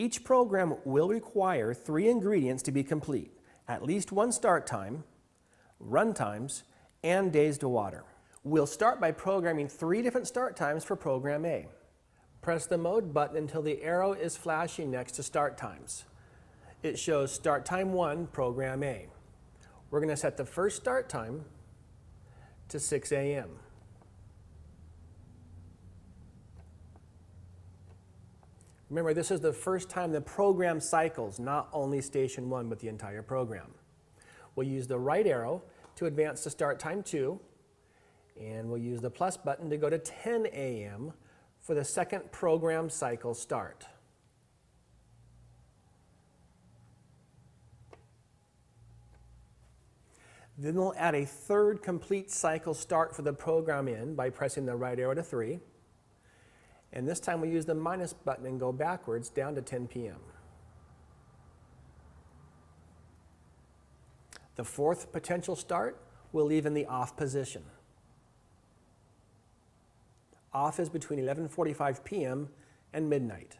Each program will require 3 ingredients to be complete: at least 1 start time, run times, and days to water. We'll start by programming 3 different start times for program A. Press the mode button until the arrow is flashing next to start times. It shows start time 1, program A. We're going to set the first start time to 6 a.m. Remember, this is the first time the program cycles, not only station 1, but the entire program. We'll use the right arrow to advance to start time 2, and we'll use the plus button to go to 10 a.m. for the second program cycle start. Then we'll add a third complete cycle start for the program in by pressing the right arrow to 3. And this time we'll use the minus button and go backwards down to 10 p.m. The fourth potential start we'll leave in the off position. Off is between 11:45 p.m. and midnight.